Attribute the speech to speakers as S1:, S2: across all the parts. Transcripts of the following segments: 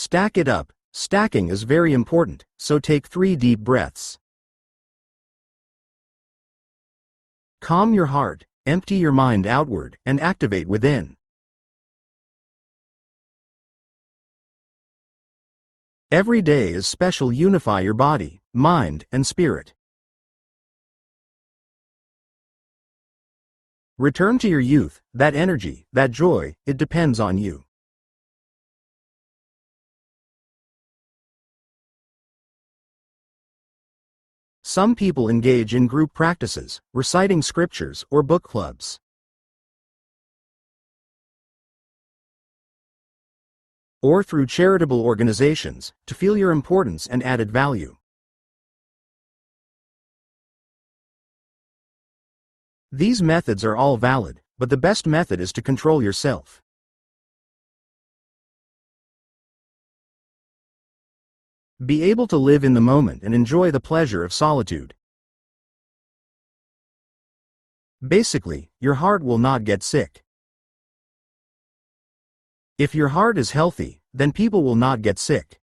S1: Stack it up. Stacking is very important, so take 3 deep breaths. Calm your heart, empty your mind outward, and activate within. Every day is special. Unify your body, mind, and spirit. Return to your youth, that energy, that joy. It depends on you. Some people engage in group practices, reciting scriptures, or book clubs. Or through charitable organizations, to feel your importance and added value. These methods are all valid, but the best method is to control yourself. Be able to live in the moment and enjoy the pleasure of solitude. Basically, your heart will not get sick. If your heart is healthy, then people will not get sick.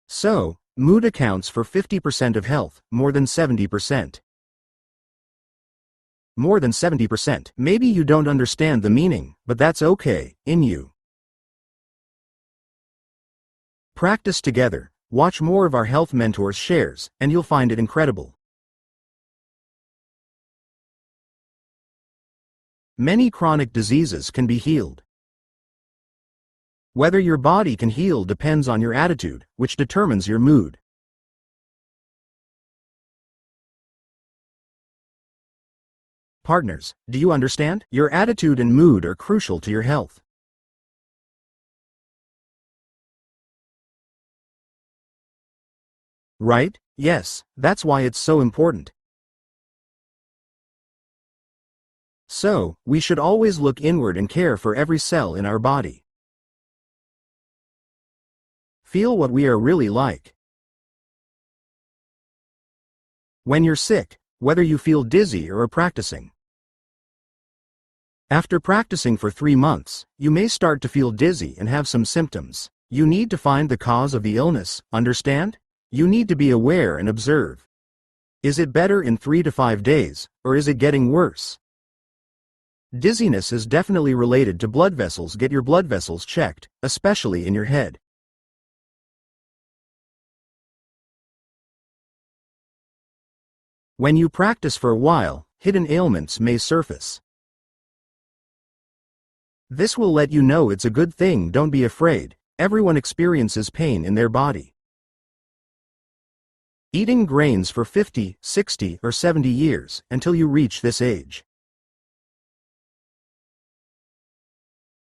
S1: So, mood accounts for 50% of health, more than 70%. More than 70%. Maybe you don't understand the meaning, but that's okay, in you. Practice together, watch more of our health mentors' shares, and you'll find it incredible. Many chronic diseases can be healed. Whether your body can heal depends on your attitude, which determines your mood. Partners, do you understand? Your attitude and mood are crucial to your health. Right? Yes, that's why it's so important. So, we should always look inward and care for every cell in our body. Feel what we are really like. When you're sick, whether you feel dizzy or are practicing. After practicing for 3 months, you may start to feel dizzy and have some symptoms. You need to find the cause of the illness, understand? You need to be aware and observe. Is it better in 3 to 5 days, or is it getting worse? Dizziness is definitely related to blood vessels. Get your blood vessels checked, especially in your head. When you practice for a while, hidden ailments may surface. This will let you know it's a good thing. Don't be afraid. Everyone experiences pain in their body. Eating grains for 50, 60, or 70 years, until you reach this age.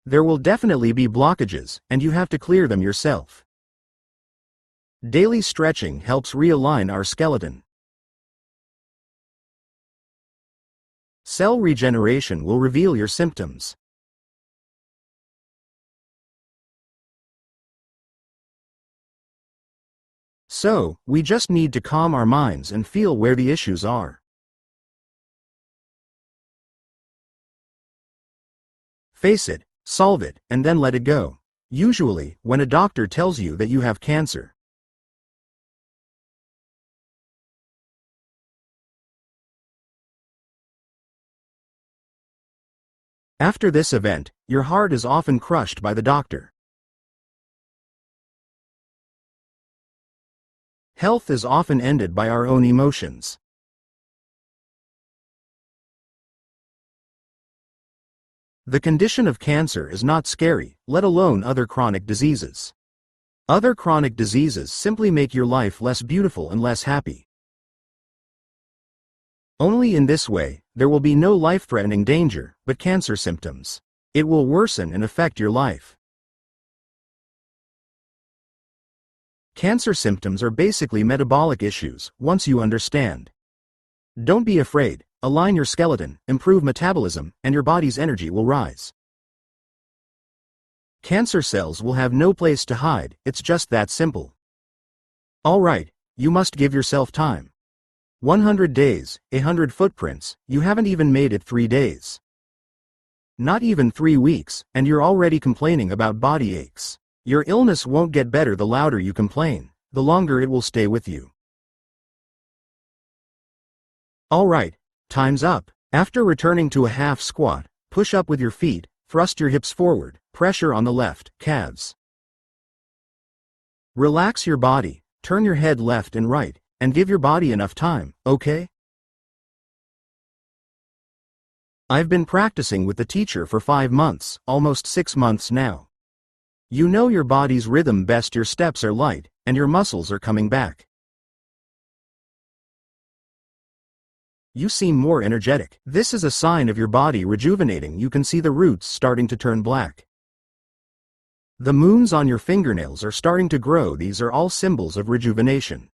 S1: There will definitely be blockages, and you have to clear them yourself. Daily stretching helps realign our skeleton. Cell regeneration will reveal your symptoms. So, we just need to calm our minds and feel where the issues are. Face it, solve it, and then let it go. Usually, when a doctor tells you that you have cancer. After this event, your heart is often crushed by the doctor. Health is often ended by our own emotions. The condition of cancer is not scary, let alone other chronic diseases. Other chronic diseases simply make your life less beautiful and less happy. Only in this way, there will be no life-threatening danger, but cancer symptoms. It will worsen and affect your life. Cancer symptoms are basically metabolic issues, once you understand. Don't be afraid. Align your skeleton, improve metabolism, and your body's energy will rise. Cancer cells will have no place to hide, it's just that simple. Alright, you must give yourself time. 100 days, 100 footprints, you haven't even made it 3 days. Not even 3 weeks, and you're already complaining about body aches. Your illness won't get better the louder you complain, the longer it will stay with you. Alright, time's up. After returning to a half squat, push up with your feet, thrust your hips forward, pressure on the left calves. Relax your body, turn your head left and right, and give your body enough time, okay? I've been practicing with the teacher for 5 months, almost 6 months now. You know your body's rhythm best. Your steps are light, and your muscles are coming back. You seem more energetic. This is a sign of your body rejuvenating. You can see the roots starting to turn black. The moons on your fingernails are starting to grow. These are all symbols of rejuvenation.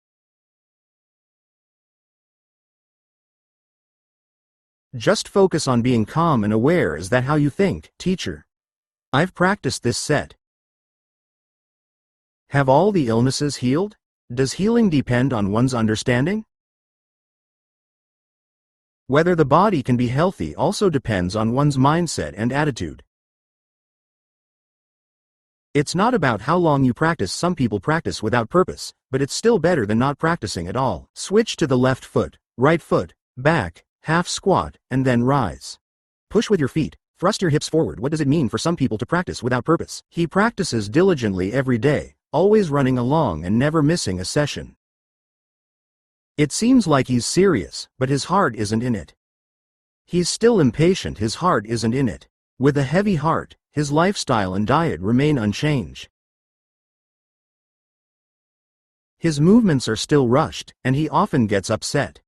S1: Just focus on being calm and aware. Is that how you think, teacher? I've practiced this set. Have all the illnesses healed? Does healing depend on one's understanding? Whether the body can be healthy also depends on one's mindset and attitude. It's not about how long you practice. Some people practice without purpose, but it's still better than not practicing at all. Switch to the left foot, right foot, back, half squat, and then rise. Push with your feet, thrust your hips forward. What does it mean for some people to practice without purpose? He practices diligently every day, always running along and never missing a session. It seems like he's serious, but his heart isn't in it. He's still impatient. His heart isn't in it. With a heavy heart, his lifestyle and diet remain unchanged. His movements are still rushed, and he often gets upset.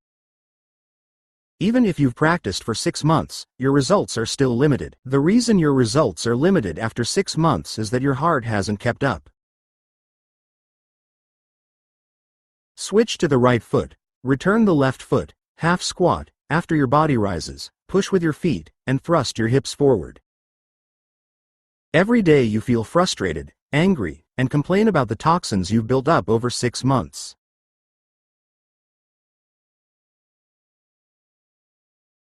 S1: Even if you've practiced for 6 months, your results are still limited. The reason your results are limited after 6 months is that your heart hasn't kept up. Switch to the right foot. Return the left foot, half squat. After your body rises, push with your feet, and thrust your hips forward. Every day you feel frustrated, angry, and complain about the toxins you've built up over 6 months.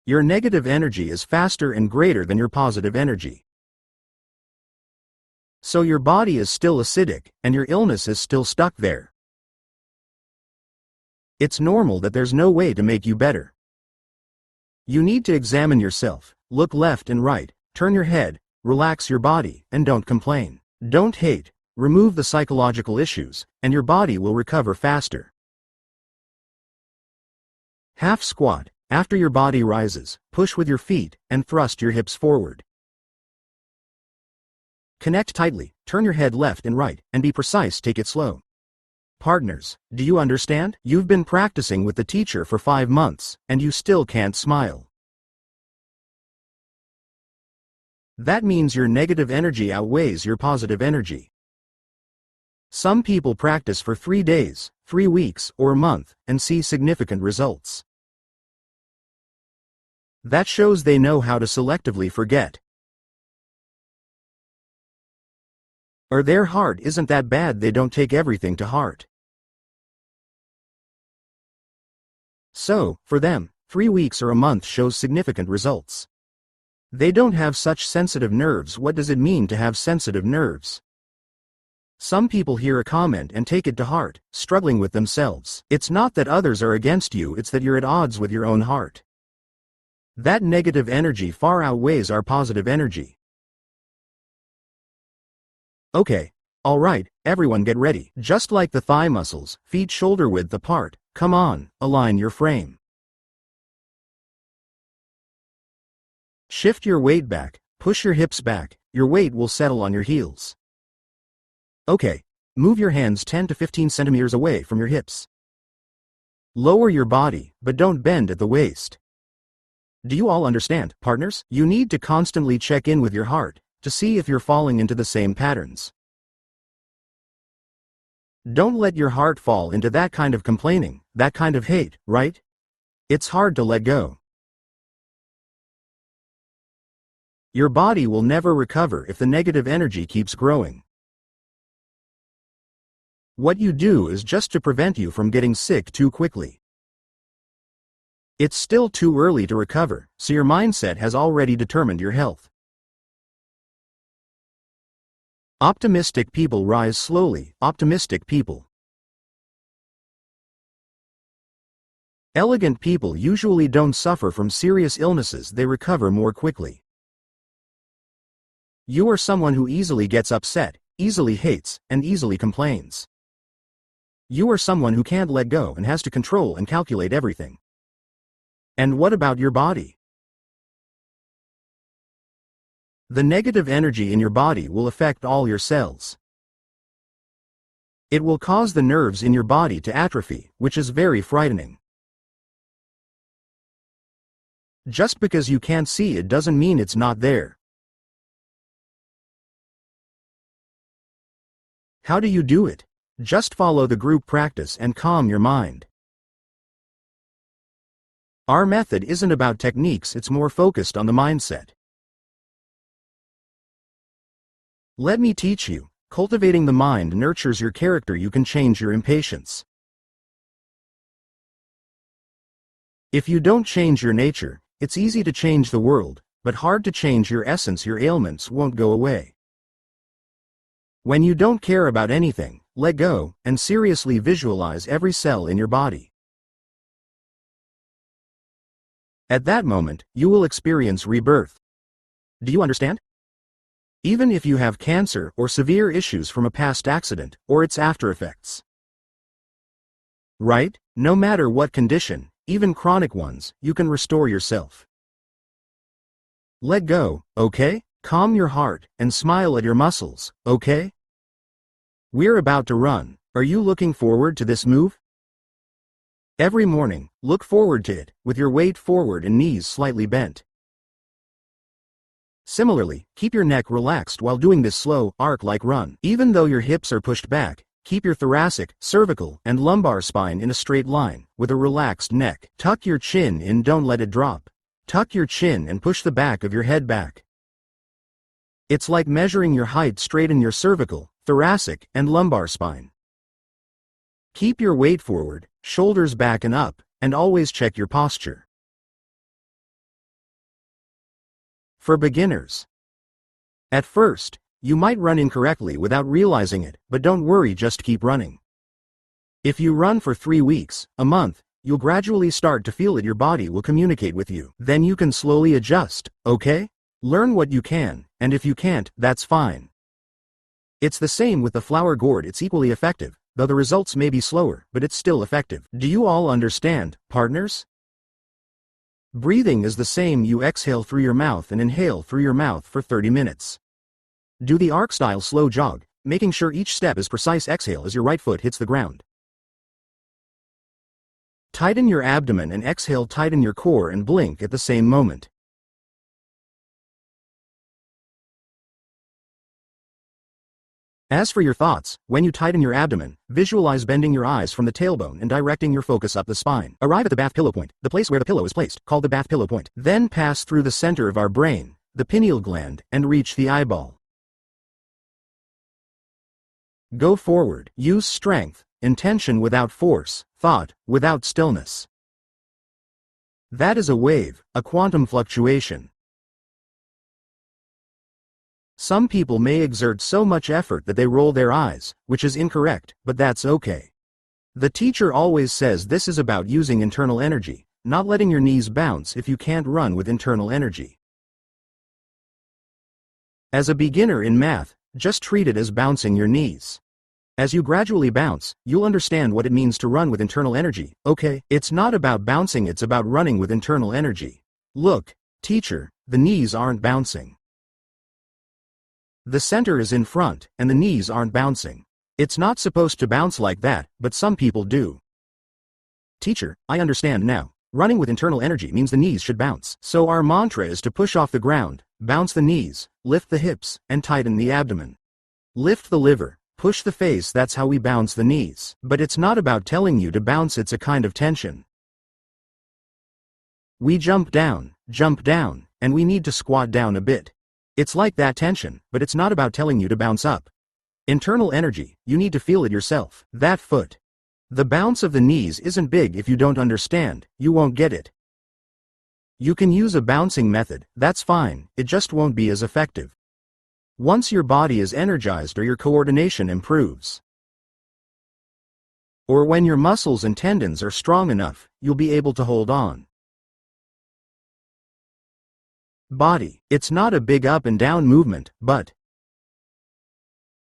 S1: Your negative energy is faster and greater than your positive energy. So your body is still acidic, and your illness is still stuck there. It's normal that there's no way to make you better. You need to examine yourself, look left and right, turn your head, relax your body, and don't complain. Don't hate, remove the psychological issues, and your body will recover faster. Half squat. After your body rises, push with your feet, and thrust your hips forward. Connect tightly, turn your head left and right, and be precise. Take it slow. Partners, do you understand? You've been practicing with the teacher for 5 months, and you still can't smile. That means your negative energy outweighs your positive energy. Some people practice for 3 days, 3 weeks, or a month, and see significant results. That shows they know how to selectively forget. Or their heart isn't that bad. They don't take everything to heart. So, for them, 3 weeks or a month shows significant results. They don't have such sensitive nerves. What does it mean to have sensitive nerves? Some people hear a comment and take it to heart, struggling with themselves. It's not that others are against you, it's that you're at odds with your own heart. That negative energy far outweighs our positive energy. Okay, alright, everyone get ready. Just like the thigh muscles, feet shoulder width apart. Come on, align your frame. Shift your weight back, push your hips back, your weight will settle on your heels. Okay, move your hands 10 to 15 centimeters away from your hips. Lower your body, but don't bend at the waist. Do you all understand, partners? You need to constantly check in with your heart, to see if you're falling into the same patterns. Don't let your heart fall into that kind of complaining, that kind of hate, right? It's hard to let go. Your body will never recover if the negative energy keeps growing. What you do is just to prevent you from getting sick too quickly. It's still too early to recover, so your mindset has already determined your health. Optimistic people rise slowly. Optimistic people. Elegant people usually don't suffer from serious illnesses, they recover more quickly. You are someone who easily gets upset, easily hates, and easily complains. You are someone who can't let go and has to control and calculate everything. And what about your body? The negative energy in your body will affect all your cells. It will cause the nerves in your body to atrophy, which is very frightening. Just because you can't see it doesn't mean it's not there. How do you do it? Just follow the group practice and calm your mind. Our method isn't about techniques, it's more focused on the mindset. Let me teach you. Cultivating the mind nurtures your character. You can change your impatience. If you don't change your nature, it's easy to change the world, but hard to change your essence. Your ailments won't go away. When you don't care about anything, let go, and seriously visualize every cell in your body. At that moment, you will experience rebirth. Do you understand? Even if you have cancer or severe issues from a past accident, or its after effects. Right? No matter what condition, even chronic ones, you can restore yourself. Let go, okay? Calm your heart, and smile at your muscles, okay? We're about to run. Are you looking forward to this move? Every morning, look forward to it, with your weight forward and knees slightly bent. Similarly, keep your neck relaxed while doing this slow, arc-like run. Even though your hips are pushed back, keep your thoracic, cervical, and lumbar spine in a straight line, with a relaxed neck. Tuck your chin in, don't let it drop. Tuck your chin and push the back of your head back. It's like measuring your height. Straighten your cervical, thoracic, and lumbar spine. Keep your weight forward, shoulders back and up, and always check your posture. For beginners. At first, you might run incorrectly without realizing it, but don't worry, just keep running. If you run for 3 weeks, a month, you'll gradually start to feel it. Your body will communicate with you. Then you can slowly adjust, okay? Learn what you can, and if you can't, that's fine. It's the same with the flower gourd. It's equally effective, though the results may be slower, but it's still effective. Do you all understand, partners? Breathing is the same. You exhale through your mouth and inhale through your mouth for 30 minutes. Do the arc-style slow jog, making sure each step is precise. Exhale as your right foot hits the ground. Tighten your abdomen and exhale. Tighten your core and blink at the same moment. As for your thoughts, when you tighten your abdomen, visualize bending your eyes from the tailbone and directing your focus up the spine. Arrive at the bath pillow point, the place where the pillow is placed, called the bath pillow point. Then pass through the center of our brain, the pineal gland, and reach the eyeball. Go forward. Use strength, intention without force, thought without stillness. That is a wave, a quantum fluctuation. Some people may exert so much effort that they roll their eyes, which is incorrect, but that's okay. The teacher always says this is about using internal energy, not letting your knees bounce if you can't run with internal energy. As a beginner in math, just treat it as bouncing your knees. As you gradually bounce, you'll understand what it means to run with internal energy, okay? It's not about bouncing, it's about running with internal energy. Look, teacher, the knees aren't bouncing. The center is in front, and the knees aren't bouncing. It's not supposed to bounce like that, but some people do. Teacher, I understand now. Running with internal energy means the knees should bounce. So our mantra is to push off the ground, bounce the knees, lift the hips, and tighten the abdomen. Lift the liver, push the face. That's how we bounce the knees. But it's not about telling you to bounce, it's a kind of tension. We jump down, and we need to squat down a bit. It's like that tension, but it's not about telling you to bounce up. Internal energy, you need to feel it yourself. That foot. The bounce of the knees isn't big. If you don't understand, you won't get it. You can use a bouncing method, that's fine, it just won't be as effective. Once your body is energized or your coordination improves, or when your muscles and tendons are strong enough, you'll be able to hold on. Body. It's not a big up and down movement, but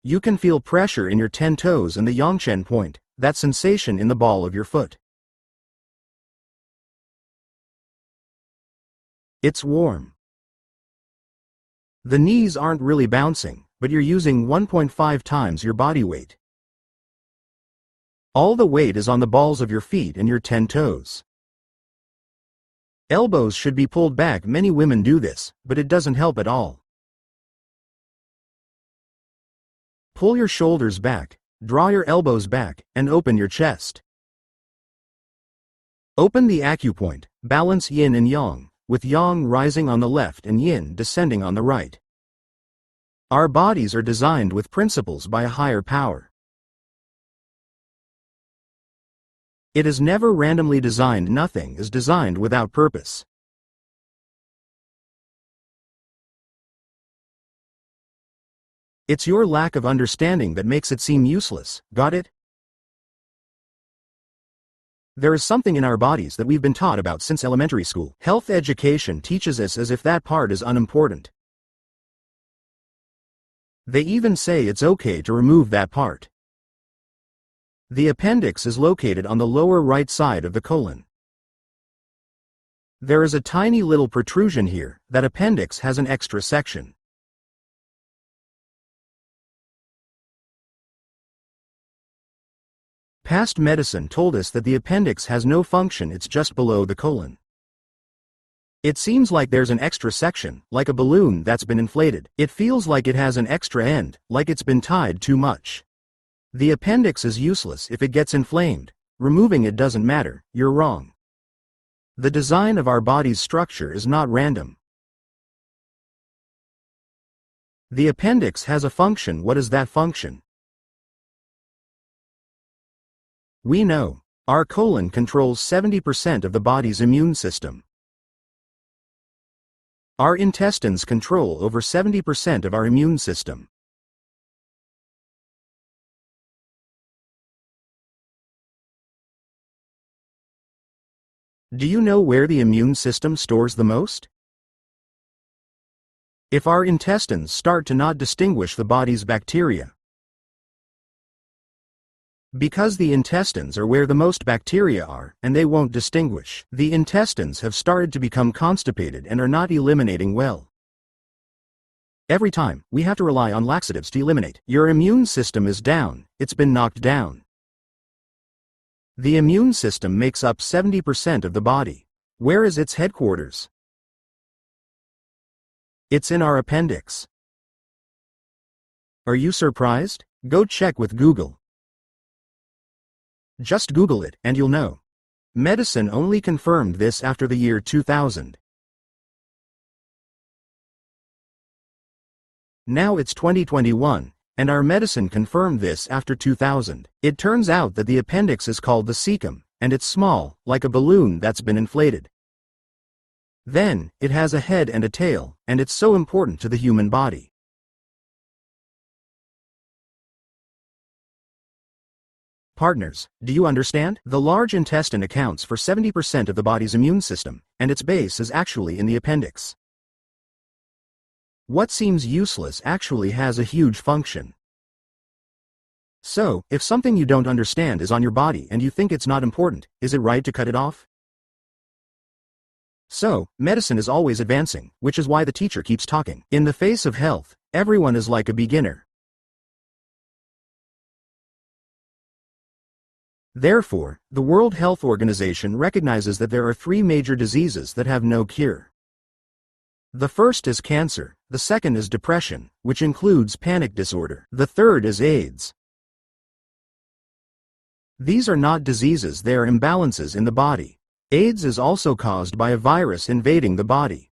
S1: you can feel pressure in your 10 toes and the yongchen point, that sensation in the ball of your foot. It's warm. The knees aren't really bouncing, but you're using 1.5 times your body weight. All the weight is on the balls of your feet and your 10 toes. Elbows should be pulled back. Many women do this, but it doesn't help at all. Pull your shoulders back, draw your elbows back, and open your chest. Open the acupoint, balance yin and yang, with yang rising on the left and yin descending on the right. Our bodies are designed with principles by a higher power. It is never randomly designed. Nothing is designed without purpose. It's your lack of understanding that makes it seem useless. Got it? There is something in our bodies that we've been taught about since elementary school. Health education teaches us as if that part is unimportant. They even say it's okay to remove that part. The appendix is located on the lower right side of the colon. There is a tiny little protrusion here. That appendix has an extra section. Past medicine told us that the appendix has no function. It's just below the colon. It seems like there's an extra section, like a balloon that's been inflated. It feels like it has an extra end, like it's been tied too much. The appendix is useless if it gets inflamed. Removing it doesn't matter. You're wrong. The design of our body's structure is not random. The appendix has a function. What is that function? We know. Our colon controls 70% of the body's immune system. Our intestines control over 70% of our immune system. Do you know where the immune system stores the most? If our intestines start to not distinguish the body's bacteria, because the intestines are where the most bacteria are, and they won't distinguish, the intestines have started to become constipated and are not eliminating well. Every time, we have to rely on laxatives to eliminate. Your immune system is down. It's been knocked down. The immune system makes up 70% of the body. Where is its headquarters? It's in our appendix. Are you surprised? Go check with Google. Just Google it, and you'll know. Medicine only confirmed this after the year 2000. Now it's 2021, and our medicine confirmed this after 2000. It turns out that the appendix is called the cecum, and it's small, like a balloon that's been inflated. Then, it has a head and a tail, and it's so important to the human body. Partners, do you understand? The large intestine accounts for 70% of the body's immune system, and its base is actually in the appendix. What seems useless actually has a huge function. So, if something you don't understand is on your body and you think it's not important, is it right to cut it off? So, medicine is always advancing, which is why the teacher keeps talking. In the face of health, everyone is like a beginner. Therefore, the World Health Organization recognizes that there are 3 major diseases that have no cure. The first is cancer, the second is depression, which includes panic disorder. The third is AIDS. These are not diseases, they are imbalances in the body. AIDS is also caused by a virus invading the body.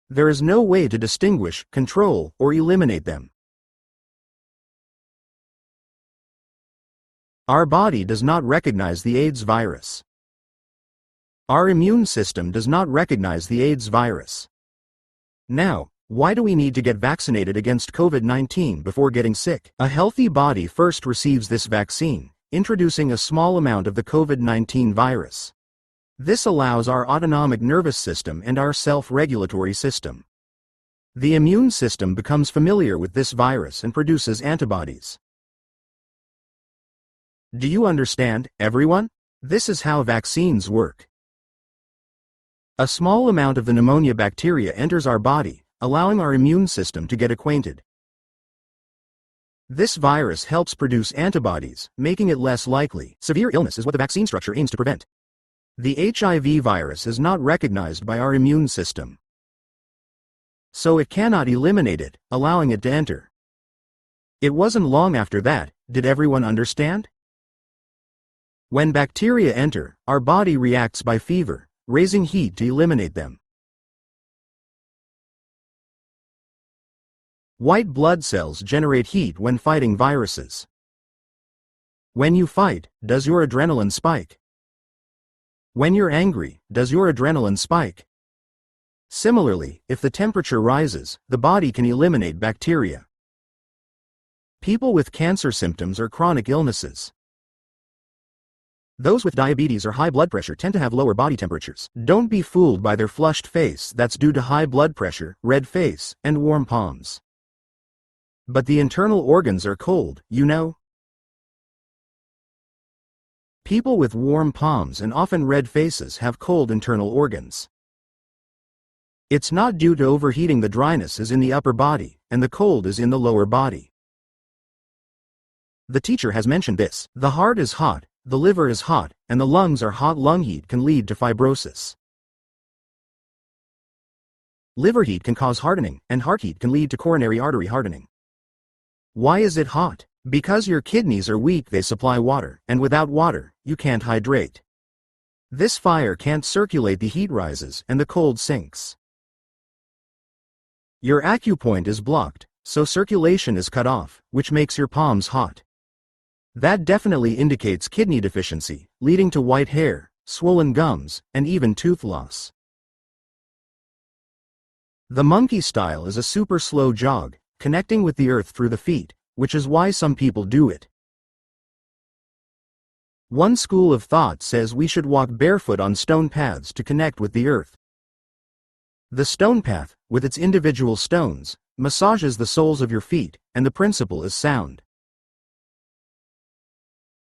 S1: There is no way to distinguish, control, or eliminate them. Our body does not recognize the AIDS virus. Our immune system does not recognize the AIDS virus. Now, Why do we need to get vaccinated against COVID-19 before getting sick? A healthy body first receives this vaccine, introducing a small amount of the COVID-19 virus. This allows our autonomic nervous system and our self-regulatory system. The immune system becomes familiar with this virus and produces antibodies. Do you understand, everyone? This is how vaccines work. A small amount of the pneumonia bacteria enters our body, allowing our immune system to get acquainted. This virus helps produce antibodies, making it less likely. Severe illness is what the vaccine structure aims to prevent. The HIV virus is not recognized by our immune system, so it cannot eliminate it, allowing it to enter. It wasn't long after that. Did everyone understand? When bacteria enter, our body reacts by fever, raising heat to eliminate them. White blood cells generate heat when fighting viruses. When you fight, does your adrenaline spike? When you're angry, does your adrenaline spike? Similarly, if the temperature rises, the body can eliminate bacteria. People with cancer symptoms or chronic illnesses. Those with diabetes or high blood pressure tend to have lower body temperatures. Don't be fooled by their flushed face. That's due to high blood pressure, red face, and warm palms. But the internal organs are cold, you know? People with warm palms and often red faces have cold internal organs. It's not due to overheating. The dryness is in the upper body, and the cold is in the lower body. The teacher has mentioned this. The heart is hot, the liver is hot, and the lungs are hot. Lung heat can lead to fibrosis. Liver heat can cause hardening, and heart heat can lead to coronary artery hardening. Why is it hot? Because your kidneys are weak. They supply water, and without water, you can't hydrate. This fire can't circulate. The heat rises, and the cold sinks. Your acupoint is blocked, so circulation is cut off, which makes your palms hot. That definitely indicates kidney deficiency, leading to white hair, swollen gums, and even tooth loss. The monkey style is a super slow jog, connecting with the earth through the feet, which is why some people do it. One school of thought says we should walk barefoot on stone paths to connect with the earth. The stone path, with its individual stones, massages the soles of your feet, and the principle is sound.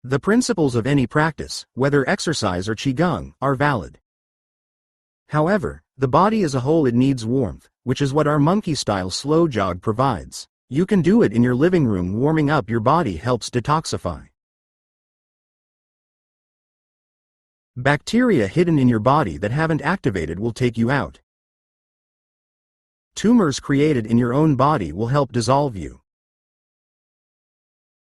S1: The principles of any practice, whether exercise or qigong, are valid. However, the body as a whole, it needs warmth, which is what our monkey-style slow jog provides. You can do it in your living room. Warming up your body helps detoxify. Bacteria hidden in your body that haven't activated will take you out. Tumors created in your own body will help dissolve you.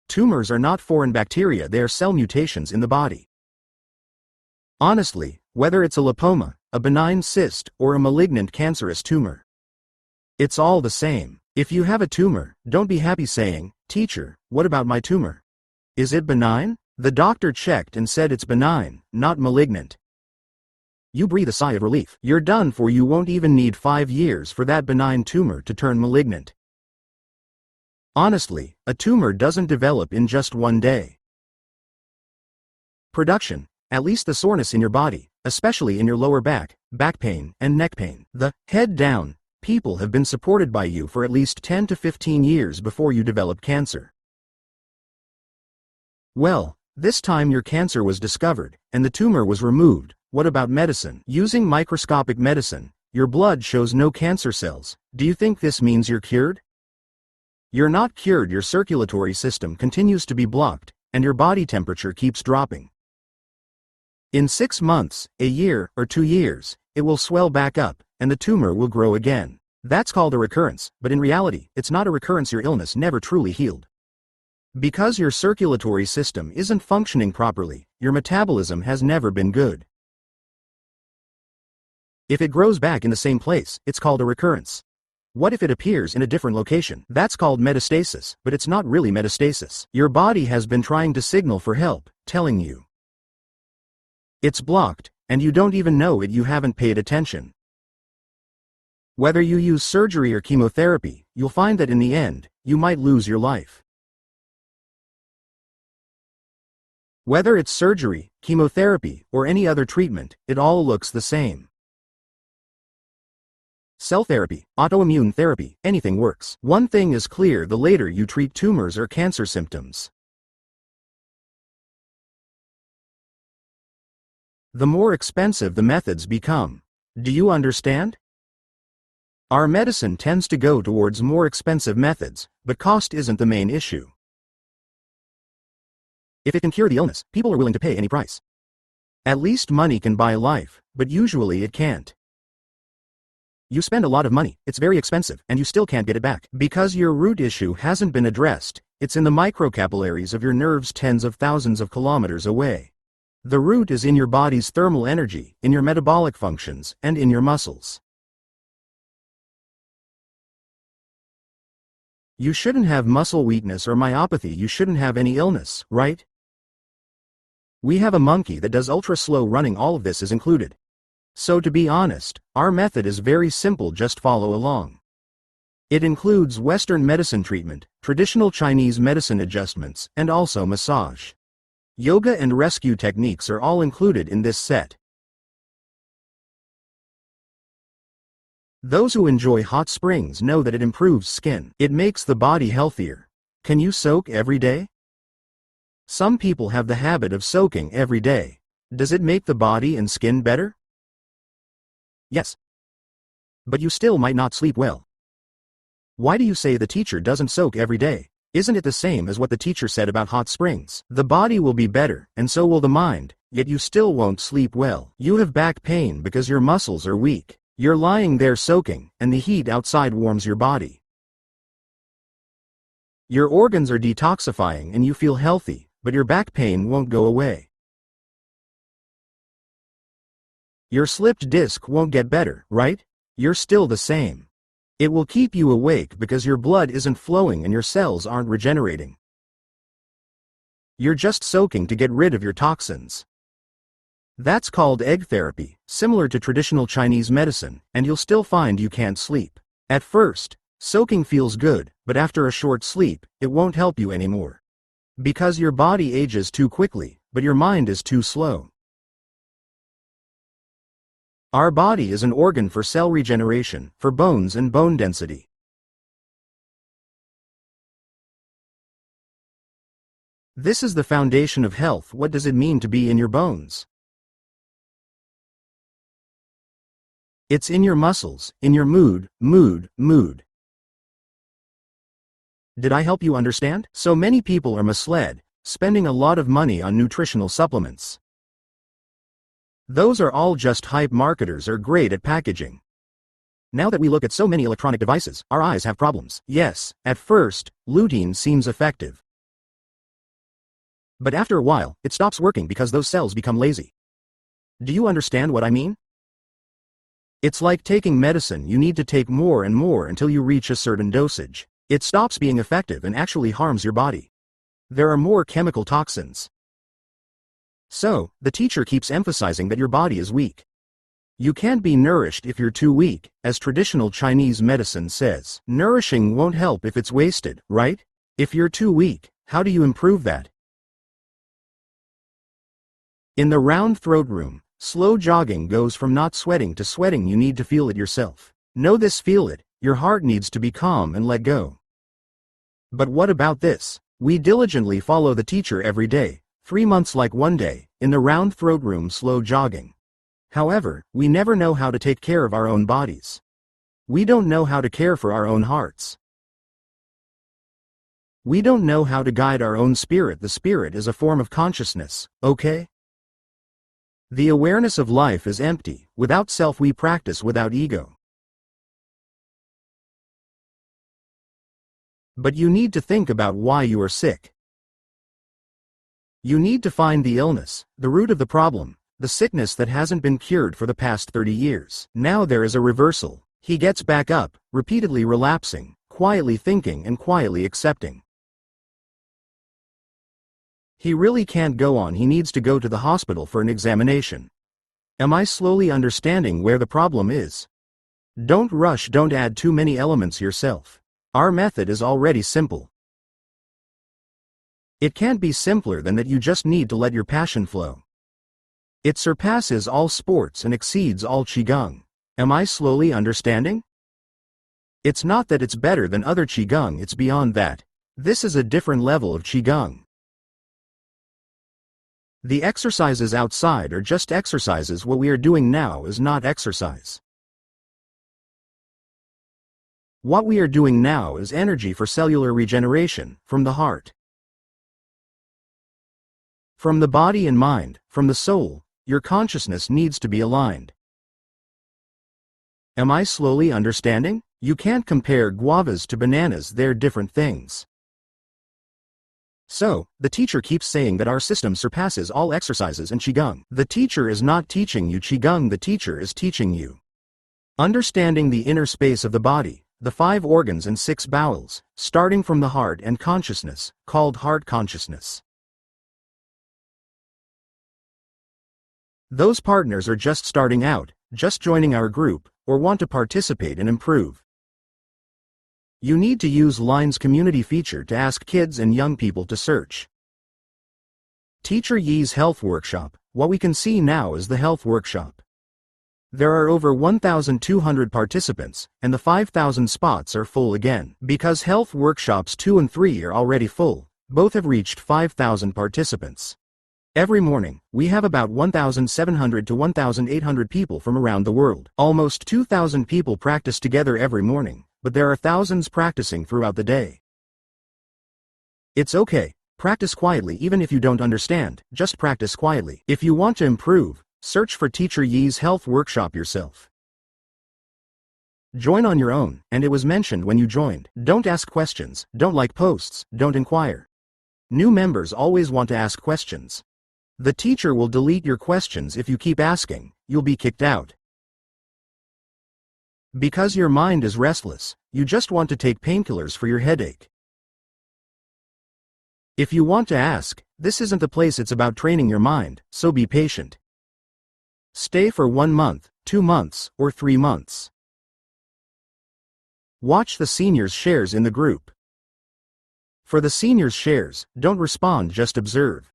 S1: Tumors are not foreign bacteria. They are cell mutations in the body. Honestly, whether it's a lipoma, a benign cyst, or a malignant cancerous tumor, it's all the same. If you have a tumor, don't be happy saying, "Teacher, what about my tumor? Is it benign?" The doctor checked and said it's benign, not malignant. You breathe a sigh of relief. You're done for. You won't even need 5 years for that benign tumor to turn malignant. Honestly, a tumor doesn't develop in just one day. Production, at least the soreness in your body, especially in your lower back, back pain, and neck pain. The head down people have been supported by you for at least 10 to 15 years before you develop cancer. Well, this time your cancer was discovered, and the tumor was removed. What about medicine? Using microscopic medicine, your blood shows no cancer cells. Do you think this means you're cured? You're not cured. Your circulatory system continues to be blocked, and your body temperature keeps dropping. In 6 months, a year, or 2 years, it will swell back up, and the tumor will grow again. That's called a recurrence, but in reality, it's not a recurrence. Your illness never truly healed. Because your circulatory system isn't functioning properly, your metabolism has never been good. If it grows back in the same place, it's called a recurrence. What if it appears in a different location? That's called metastasis, but it's not really metastasis. Your body has been trying to signal for help, telling you it's blocked, and you don't even know it. You haven't paid attention. Whether you use surgery or chemotherapy, you'll find that in the end, you might lose your life. Whether it's surgery, chemotherapy, or any other treatment, it all looks the same. Cell therapy, autoimmune therapy, anything works. One thing is clear: the later you treat tumors or cancer symptoms, the more expensive the methods become. Do you understand? Our medicine tends to go towards more expensive methods, but cost isn't the main issue. If it can cure the illness, people are willing to pay any price. At least money can buy life, but usually it can't. You spend a lot of money, it's very expensive, and you still can't get it back. Because your root issue hasn't been addressed, it's in the microcapillaries of your nerves tens of thousands of kilometers away. The root is in your body's thermal energy, in your metabolic functions, and in your muscles. You shouldn't have muscle weakness or myopathy, you shouldn't have any illness, right? We have a monkey that does ultra-slow running, all of this is included. So to be honest, our method is very simple, just follow along. It includes Western medicine treatment, traditional Chinese medicine adjustments, and also massage. Yoga and rescue techniques are all included in this set. Those who enjoy hot springs know that it improves skin. It makes the body healthier. Can you soak every day? Some people have the habit of soaking every day. Does it make the body and skin better? Yes. But you still might not sleep well. Why do you say the teacher doesn't soak every day? Isn't it the same as what the teacher said about hot springs? The body will be better, and so will the mind, yet you still won't sleep well. You have back pain because your muscles are weak. You're lying there soaking, and the heat outside warms your body. Your organs are detoxifying and you feel healthy, but your back pain won't go away. Your slipped disc won't get better, right? You're still the same. It will keep you awake because your blood isn't flowing and your cells aren't regenerating. You're just soaking to get rid of your toxins. That's called egg therapy, similar to traditional Chinese medicine, and you'll still find you can't sleep. At first, soaking feels good, but after a short sleep, it won't help you anymore. Because your body ages too quickly, but your mind is too slow. Our body is an organ for cell regeneration, for bones and bone density. This is the foundation of health. What does it mean to be in your bones? It's in your muscles, in your mood. Did I help you understand? So many people are misled, spending a lot of money on nutritional supplements. Those are all just hype. Marketers are great at packaging. Now that we look at so many electronic devices, our eyes have problems. Yes, at first, lutein seems effective. But after a while, it stops working because those cells become lazy. Do you understand what I mean? It's like taking medicine. You need to take more and more until you reach a certain dosage. It stops being effective and actually harms your body. There are more chemical toxins. So, the teacher keeps emphasizing that your body is weak. You can't be nourished if you're too weak, as traditional Chinese medicine says. Nourishing won't help if it's wasted, right? If you're too weak, how do you improve that? In the round throat room, slow jogging goes from not sweating to sweating. You need to feel it yourself. Know this, feel it. Your heart needs to be calm and let go. But what about this? We diligently follow the teacher every day, 3 months like one day, in the round throat room slow jogging. However, we never know how to take care of our own bodies. We don't know how to care for our own hearts. We don't know how to guide our own spirit. The spirit is a form of consciousness, okay? The awareness of life is empty. Without self we practice without ego. But you need to think about why you are sick. You need to find the illness, the root of the problem, the sickness that hasn't been cured for the past 30 years. Now there is a reversal. He gets back up, repeatedly relapsing, quietly thinking and quietly accepting. He really can't go on. He needs to go to the hospital for an examination. Am I slowly understanding where the problem is? Don't rush, don't add too many elements yourself. Our method is already simple. It can't be simpler than that. You just need to let your passion flow. It surpasses all sports and exceeds all Qigong. Am I slowly understanding? It's not that it's better than other Qigong, it's beyond that. This is a different level of Qigong. The exercises outside are just exercises. What we are doing now is not exercise. What we are doing now is energy for cellular regeneration, from the heart. From the body and mind, from the soul, your consciousness needs to be aligned. Am I slowly understanding? You can't compare guavas to bananas, they're different things. So, the teacher keeps saying that our system surpasses all exercises and Qigong. The teacher is not teaching you Qigong, the teacher is teaching you understanding the inner space of the body, the 5 organs and 6 bowels, starting from the heart and consciousness, called heart consciousness. Those partners are just starting out, just joining our group, or want to participate and improve. You need to use Line's community feature to ask kids and young people to search. Teacher Yi's Health Workshop. What we can see now is the health workshop. There are over 1,200 participants, and the 5,000 spots are full again. Because health workshops 2 and 3 are already full, both have reached 5,000 participants. Every morning, we have about 1,700 to 1,800 people from around the world. Almost 2,000 people practice together every morning, but there are thousands practicing throughout the day. It's okay. Practice quietly even if you don't understand, just practice quietly. If you want to improve, search for Teacher Yi's Health Workshop yourself. Join on your own, and it was mentioned when you joined. Don't ask questions, don't like posts, don't inquire. New members always want to ask questions. The teacher will delete your questions if you keep asking, you'll be kicked out. Because your mind is restless, you just want to take painkillers for your headache. If you want to ask, this isn't the place. It's about training your mind, so be patient. Stay for 1 month, 2 months, or 3 months. Watch the seniors' shares in the group. For the seniors' shares, don't respond, just observe.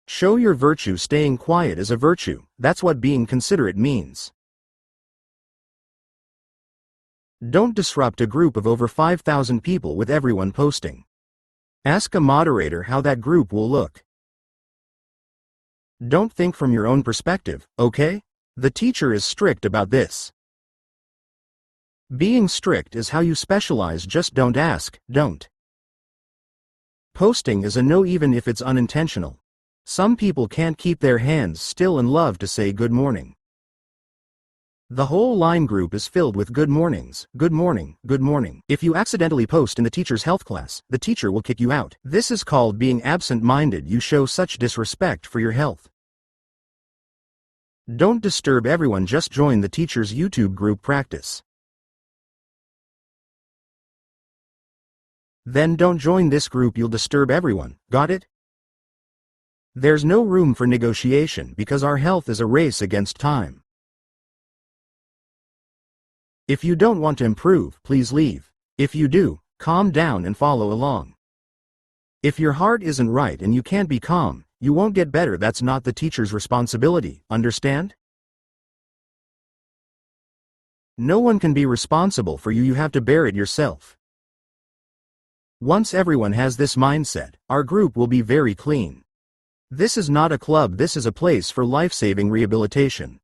S1: Show your virtue. Staying quiet is a virtue, that's what being considerate means. Don't disrupt a group of over 5,000 people with everyone posting. Ask a moderator how that group will look. Don't think from your own perspective, okay? The teacher is strict about this. Being strict is how you specialize. Just don't ask, don't. Posting is a no even if it's unintentional. Some people can't keep their hands still and love to say good morning. The whole Line group is filled with good mornings, good morning, good morning. If you accidentally post in the teacher's health class, the teacher will kick you out. This is called being absent-minded. You show such disrespect for your health. Don't disturb everyone, just join the teacher's YouTube group practice. Then don't join this group, you'll disturb everyone, got it? There's no room for negotiation because our health is a race against time. If you don't want to improve, please leave. If you do, calm down and follow along. If your heart isn't right and you can't be calm, you won't get better. That's not the teacher's responsibility, understand? No one can be responsible for you, you have to bear it yourself. Once everyone has this mindset, our group will be very clean. This is not a club, this is a place for life-saving rehabilitation.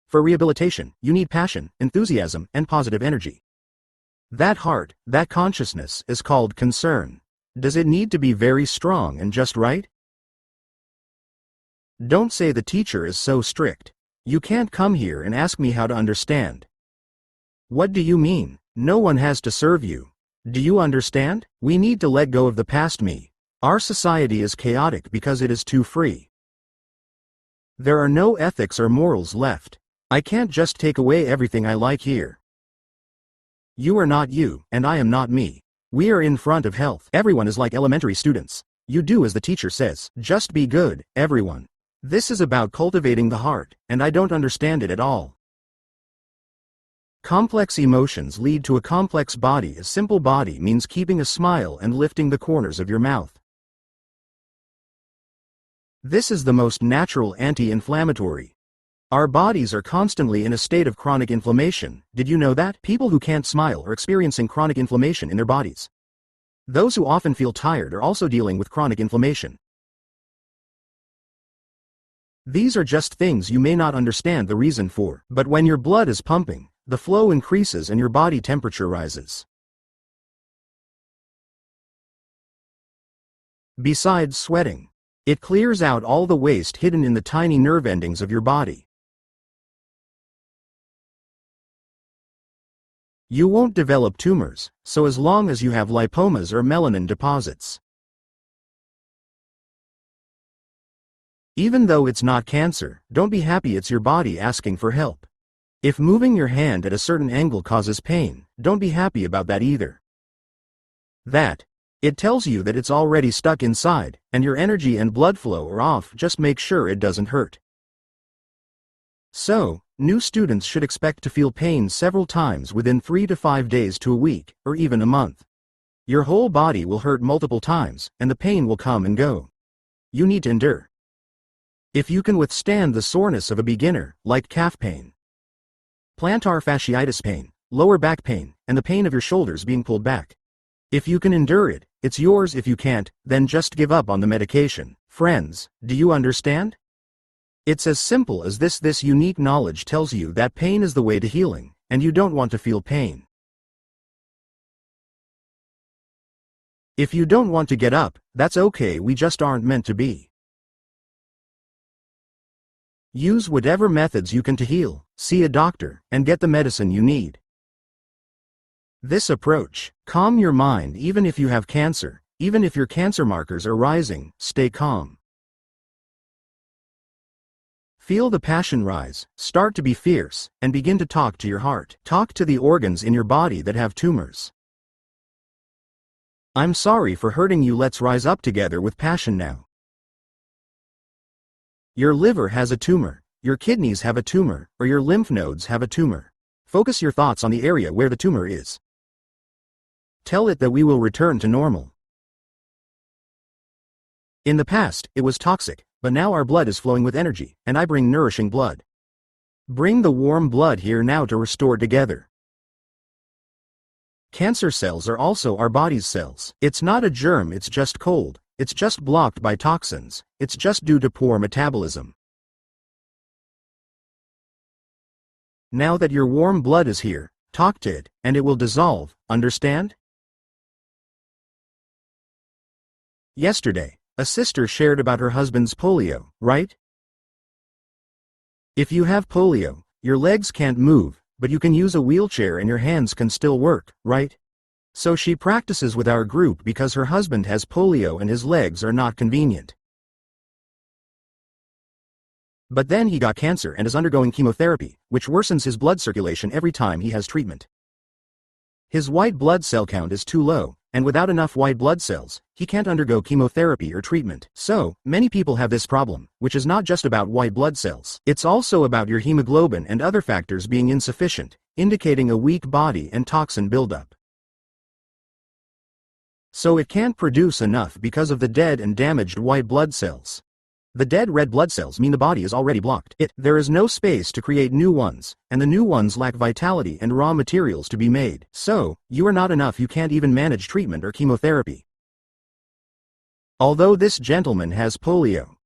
S1: For rehabilitation, you need passion, enthusiasm, and positive energy. That heart, that consciousness, is called concern. Does it need to be very strong and just right? Don't say the teacher is so strict. You can't come here and ask me how to understand. What do you mean? No one has to serve you. Do you understand? We need to let go of the past me. Our society is chaotic because it is too free. There are no ethics or morals left. I can't just take away everything I like here. You are not you, and I am not me. We are in front of health. Everyone is like elementary students. You do as the teacher says. Just be good, everyone. This is about cultivating the heart, and I don't understand it at all. Complex emotions lead to a complex body. A simple body means keeping a smile and lifting the corners of your mouth. This is the most natural anti-inflammatory. Our bodies are constantly in a state of chronic inflammation. Did you know that? People who can't smile are experiencing chronic inflammation in their bodies. Those who often feel tired are also dealing with chronic inflammation. These are just things you may not understand the reason for, but when your blood is pumping, the flow increases and your body temperature rises. Besides sweating, it clears out all the waste hidden in the tiny nerve endings of your body. You won't develop tumors, so as long as you have lipomas or melanin deposits. Even though it's not cancer, don't be happy it's your body asking for help. If moving your hand at a certain angle causes pain, don't be happy about that either. It tells you that it's already stuck inside, and your energy and blood flow are off. Just make sure it doesn't hurt. So, new students should expect to feel pain several times within 3 to 5 days to a week, or even a month. Your whole body will hurt multiple times, and the pain will come and go. You need to endure. If you can withstand the soreness of a beginner, like calf pain, plantar fasciitis pain, lower back pain, and the pain of your shoulders being pulled back. If you can endure it, it's yours. If you can't, then just give up on the medication. Friends, do you understand? It's as simple as this. This unique knowledge tells you that pain is the way to healing, and you don't want to feel pain. If you don't want to get up, that's okay. We just aren't meant to be. Use whatever methods you can to heal, see a doctor, and get the medicine you need. This approach, calm your mind. Even if you have cancer, even if your cancer markers are rising, stay calm. Feel the passion rise, start to be fierce, and begin to talk to your heart. Talk to the organs in your body that have tumors. I'm sorry for hurting you. Let's rise up together with passion now. Your liver has a tumor, your kidneys have a tumor, or your lymph nodes have a tumor. Focus your thoughts on the area where the tumor is. Tell it that we will return to normal. In the past, it was toxic, but now our blood is flowing with energy, and I bring nourishing blood. Bring the warm blood here now to restore together. Cancer cells are also our body's cells. It's not a germ, it's just cold. It's just blocked by toxins. It's just due to poor metabolism. Now that your warm blood is here, talk to it, and it will dissolve, understand? Yesterday, a sister shared about her husband's polio, right? If you have polio, your legs can't move, but you can use a wheelchair and your hands can still work, right? So she practices with our group because her husband has polio and his legs are not convenient. But then he got cancer and is undergoing chemotherapy, which worsens his blood circulation every time he has treatment. His white blood cell count is too low, and without enough white blood cells, he can't undergo chemotherapy or treatment. So, many people have this problem, which is not just about white blood cells. It's also about your hemoglobin and other factors being insufficient, indicating a weak body and toxin buildup. So it can't produce enough because of the dead and damaged white blood cells. The dead red blood cells mean the body is already blocked. There is no space to create new ones, and the new ones lack vitality and raw materials to be made. So, you are not enough. You can't even manage treatment or chemotherapy. Although this gentleman has polio.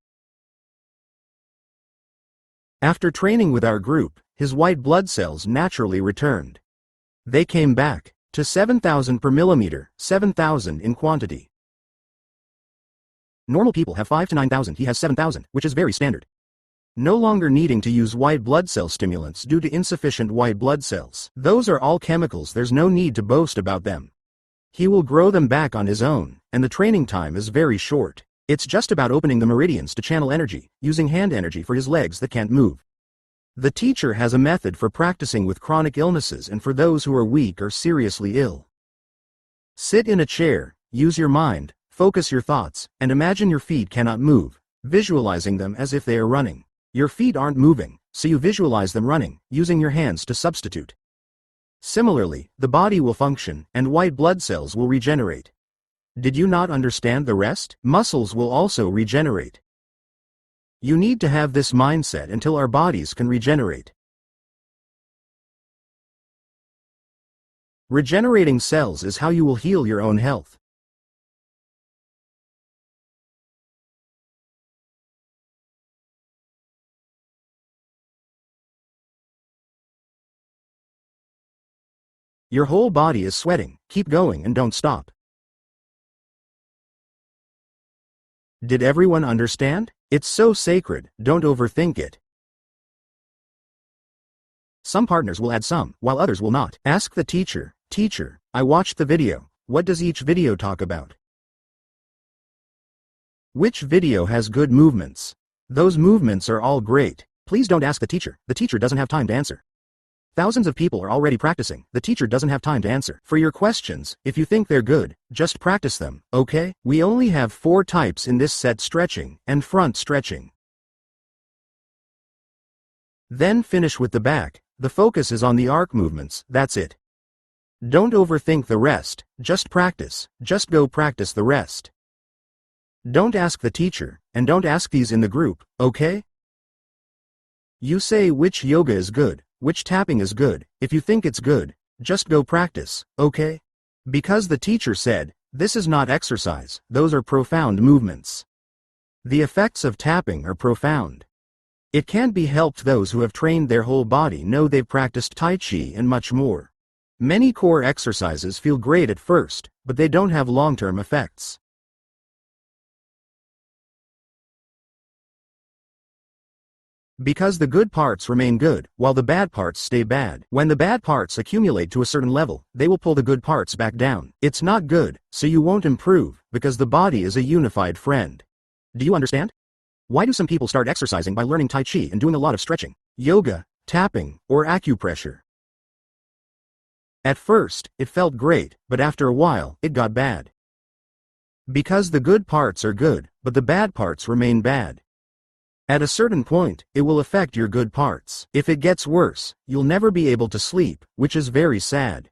S1: After training with our group, his white blood cells naturally returned. They came back to 7,000 per millimeter, 7,000 in quantity. Normal people have 5 to 9,000, he has 7,000, which is very standard. No longer needing to use white blood cell stimulants due to insufficient white blood cells. Those are all chemicals, there's no need to boast about them. He will grow them back on his own, and the training time is very short. It's just about opening the meridians to channel energy, using hand energy for his legs that can't move. The teacher has a method for practicing with chronic illnesses and for those who are weak or seriously ill. Sit in a chair, use your mind, focus your thoughts, and imagine your feet cannot move. visualizing them as if they are running. Your feet aren't moving, so you visualize them running, using your hands to substitute. Similarly, the body will function, and white blood cells will regenerate. Did you not understand the rest? Muscles will also regenerate. You need to have this mindset until our bodies can regenerate. Regenerating cells is how you will heal your own health. Your whole body is sweating. Keep going and don't stop. Did everyone understand? It's so sacred, don't overthink it. Some partners will add some, while others will not. Ask the teacher, "Teacher, I watched the video. What does each video talk about? Which video has good movements? Those movements are all great." Please don't ask the teacher doesn't have time to answer. Thousands of people are already practicing, the teacher doesn't have time to answer. For your questions, if you think they're good, just practice them, okay? We only have 4 types in this set: stretching and front stretching. Then finish with the back. The focus is on the arc movements, that's it. Don't overthink the rest, just practice, just go practice the rest. Don't ask the teacher, and don't ask these in the group, okay? You say which yoga is good, which tapping is good. If you think it's good, just go practice, okay? Because the teacher said, this is not exercise, those are profound movements. The effects of tapping are profound. It can't be helped. Those who have trained their whole body know they've practiced Tai Chi and much more. Many core exercises feel great at first, but they don't have long-term effects. Because the good parts remain good, while the bad parts stay bad. When the bad parts accumulate to a certain level, they will pull the good parts back down. It's not good, so you won't improve, because the body is a unified friend. Do you understand? Why do some people start exercising by learning Tai Chi and doing a lot of stretching, yoga, tapping, or acupressure? At first, it felt great, but after a while, it got bad. Because the good parts are good, but the bad parts remain bad. At a certain point, it will affect your good parts. If it gets worse, you'll never be able to sleep, which is very sad.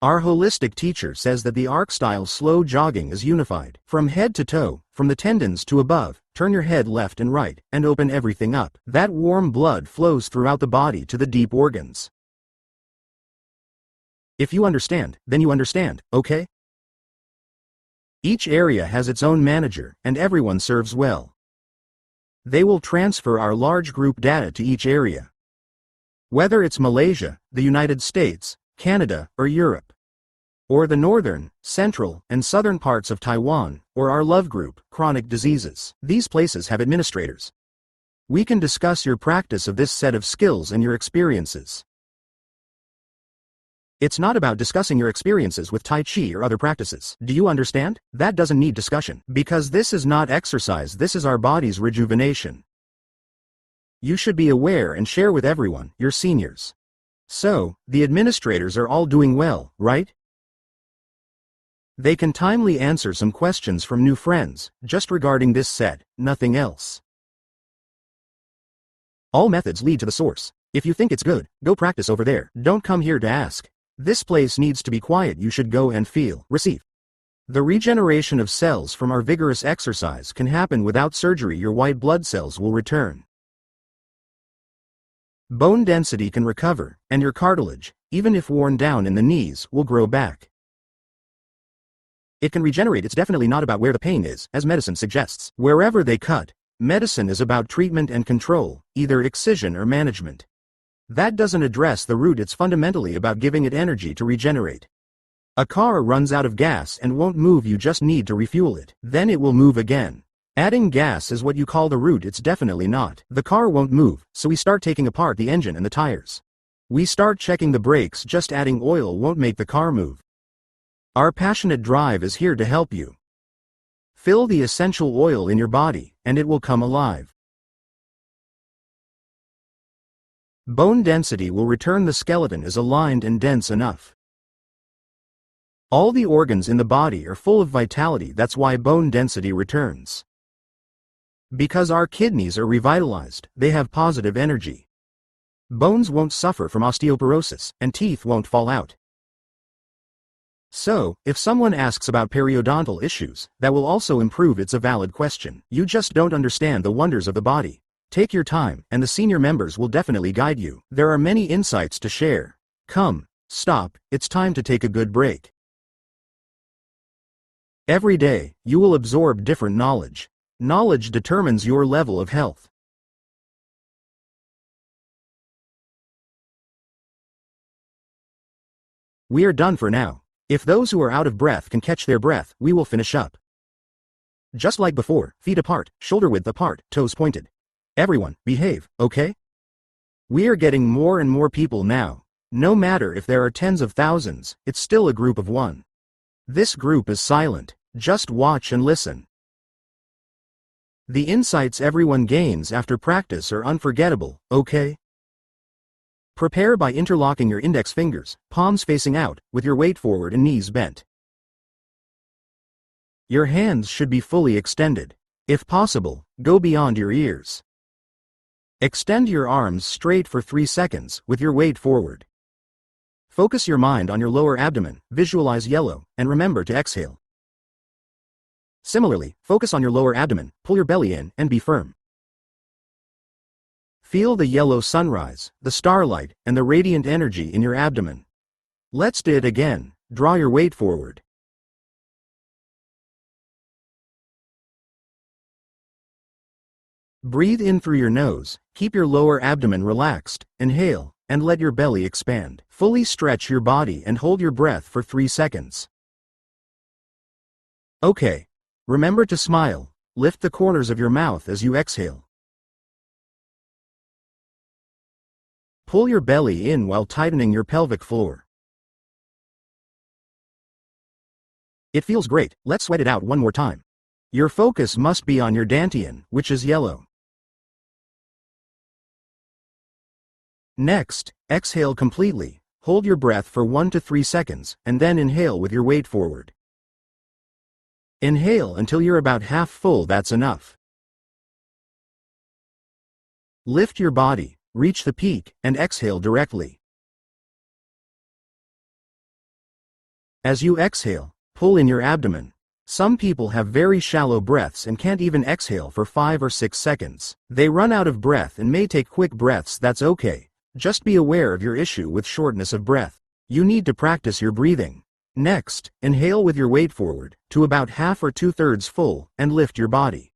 S1: Our holistic teacher says that the arc-style slow jogging is unified. From head to toe, from the tendons to above, turn your head left and right, and open everything up. That warm blood flows throughout the body to the deep organs. If you understand, then you understand, okay? Each area has its own manager, and everyone serves well. They will transfer our large group data to each area. Whether it's Malaysia, the United States, Canada, or Europe, or the northern, central, and southern parts of Taiwan, or our love group, chronic diseases. These places have administrators. We can discuss your practice of this set of skills and your experiences. It's not about discussing your experiences with Tai Chi or other practices. Do you understand? That doesn't need discussion. Because this is not exercise, this is our body's rejuvenation. You should be aware and share with everyone, your seniors. So, the administrators are all doing well, right? They can timely answer some questions from new friends, just regarding this set, nothing else. All methods lead to the source. If you think it's good, go practice over there. Don't come here to ask. This place needs to be quiet. You should go and feel, receive. The regeneration of cells from our vigorous exercise can happen without surgery. Your white blood cells will return. Bone density can recover, and your cartilage, even if worn down in the knees, will grow back. It can regenerate. It's definitely not about where the pain is, as medicine suggests. Wherever they cut, medicine is about treatment and control, either excision or management. That doesn't address the root. It's fundamentally about giving it energy to regenerate. A car runs out of gas and won't move. You just need to refuel it. Then it will move again. Adding gas is what you call the root. It's definitely not. The car won't move, so we start taking apart the engine and the tires. We start checking the brakes. Just adding oil won't make the car move. Our passionate drive is here to help you. Fill the essential oil in your body, and it will come alive. Bone density will return. The skeleton is aligned and dense enough. All the organs in the body are full of vitality. That's why bone density returns. Because our kidneys are revitalized, they have positive energy. Bones won't suffer from osteoporosis, and teeth won't fall out. So, if someone asks about periodontal issues, that will also improve. It's a valid question. You just don't understand the wonders of the body. Take your time, and the senior members will definitely guide you. There are many insights to share. Come, stop, it's time to take a good break. Every day, you will absorb different knowledge. Knowledge determines your level of health. We are done for now. If those who are out of breath can catch their breath, we will finish up. Just like before, feet apart, shoulder width apart, toes pointed. Everyone, behave, okay? We are getting more and more people now. No matter if there are tens of thousands, it's still a group of one. This group is silent. Just watch and listen. The insights everyone gains after practice are unforgettable, okay? Prepare by interlocking your index fingers, palms facing out, with your weight forward and knees bent. Your hands should be fully extended. If possible, go beyond your ears. Extend your arms straight for 3 seconds, with your weight forward. Focus your mind on your lower abdomen, visualize yellow, and remember to exhale. Similarly, focus on your lower abdomen, pull your belly in, and be firm. Feel the yellow sunrise, the starlight, and the radiant energy in your abdomen. Let's do it again. Draw your weight forward. Breathe in through your nose, keep your lower abdomen relaxed, inhale, and let your belly expand. Fully stretch your body and hold your breath for 3 seconds. Okay. Remember to smile. Lift the corners of your mouth as you exhale. Pull your belly in while tightening your pelvic floor. It feels great. Let's sweat it out one more time. Your focus must be on your dantian, which is yellow. Next, exhale completely. Hold your breath for 1 to 3 seconds, and then inhale with your weight forward. Inhale until you're about half full. That's enough. Lift your body, reach the peak, and exhale directly. As you exhale, pull in your abdomen. Some people have very shallow breaths and can't even exhale for 5 or 6 seconds. They run out of breath and may take quick breaths. That's okay. Just be aware of your issue with shortness of breath. You need to practice your breathing. Next, inhale with your weight forward, to about half or 2/3 full, and lift your body.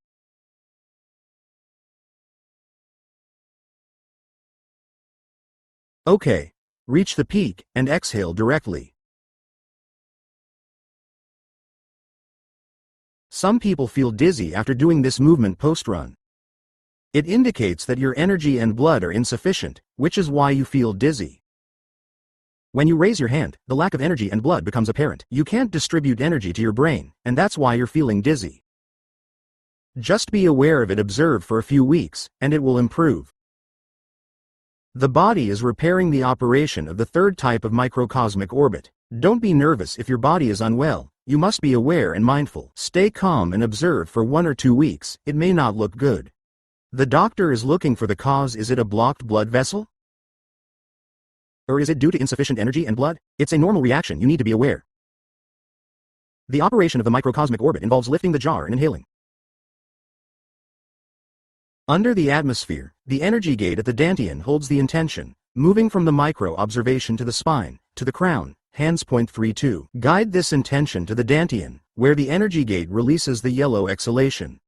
S1: Okay. Reach the peak, and exhale directly. Some people feel dizzy after doing this movement post-run. It indicates that your energy and blood are insufficient, which is why you feel dizzy. When you raise your hand, the lack of energy and blood becomes apparent. You can't distribute energy to your brain, and that's why you're feeling dizzy. Just be aware of it, observe for a few weeks, and it will improve. The body is repairing the operation of the third type of microcosmic orbit. Don't be nervous if your body is unwell. You must be aware and mindful. Stay calm and observe for 1 or 2 weeks. It may not look good. The doctor is looking for the cause. Is it a blocked blood vessel? Or is it due to insufficient energy and blood? It's a normal reaction. You need to be aware. The operation of the microcosmic orbit involves lifting the jar and inhaling. Under the atmosphere, the energy gate at the dantian holds the intention, moving from the micro observation to the spine, to the crown, hands point 3-2. Guide this intention to the dantian, where the energy gate releases the yellow exhalation.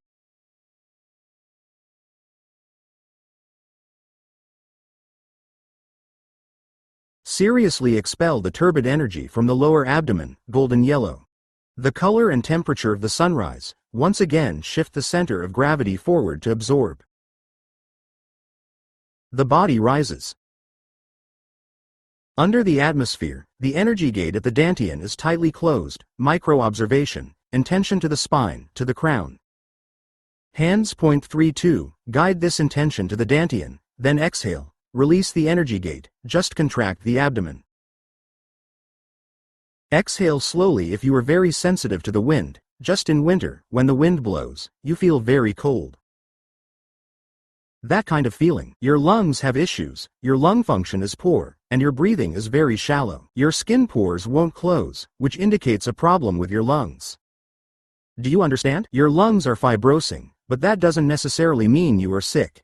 S1: Seriously expel the turbid energy from the lower abdomen, golden yellow. The color and temperature of the sunrise, once again shift the center of gravity forward to absorb. The body rises. Under the atmosphere, the energy gate at the dantian is tightly closed, micro-observation, intention to the spine, to the crown. Hands point 3-2, guide this intention to the dantian, then exhale. Release the energy gate, just contract the abdomen. Exhale slowly if you are very sensitive to the wind, just in winter, when the wind blows, you feel very cold. That kind of feeling. Your lungs have issues, your lung function is poor, and your breathing is very shallow. Your skin pores won't close, which indicates a problem with your lungs. Do you understand? Your lungs are fibrosing, but that doesn't necessarily mean you are sick.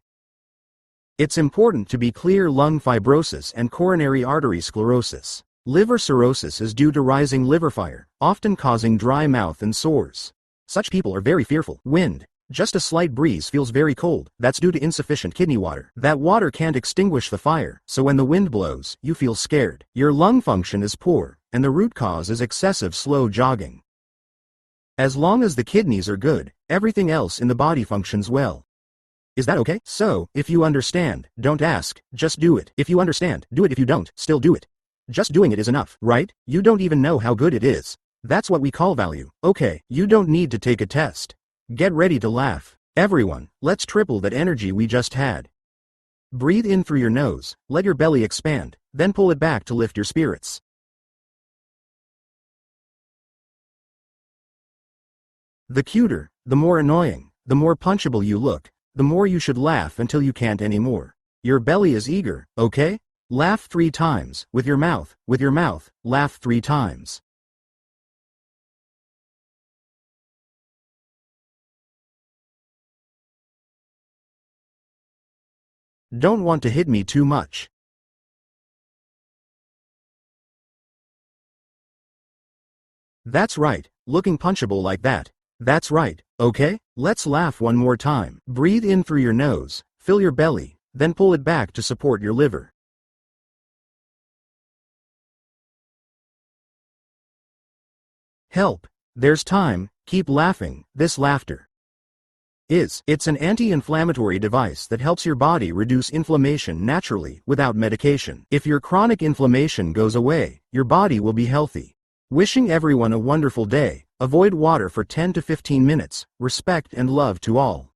S1: It's important to be clear: lung fibrosis and coronary artery sclerosis. Liver cirrhosis is due to rising liver fire, often causing dry mouth and sores. Such people are very fearful. Wind. Just a slight breeze feels very cold. That's due to insufficient kidney water. That water can't extinguish the fire, so when the wind blows, you feel scared. Your lung function is poor, and the root cause is excessive slow jogging. As long as the kidneys are good, everything else in the body functions well. Is that okay? So, if you understand, don't ask, just do it. If you understand, do it. If you don't, still do it. Just doing it is enough, right? You don't even know how good it is. That's what we call value. Okay, you don't need to take a test. Get ready to laugh. Everyone, let's triple that energy we just had. Breathe in through your nose, let your belly expand, then pull it back to lift your spirits. The cuter, the more annoying, the more punchable you look, the more you should laugh until you can't anymore. Your belly is eager, okay? Laugh 3 times, with your mouth, laugh 3 times. Don't want to hit me too much. That's right, looking punchable like that. That's right, okay? Let's laugh one more time. Breathe in through your nose, fill your belly, then pull it back to support your liver. Help. There's time, keep laughing. This laughter it's an anti-inflammatory device that helps your body reduce inflammation naturally without medication. If your chronic inflammation goes away, your body will be healthy. Wishing everyone a wonderful day. Avoid water for 10 to 15 minutes. Respect and love to all.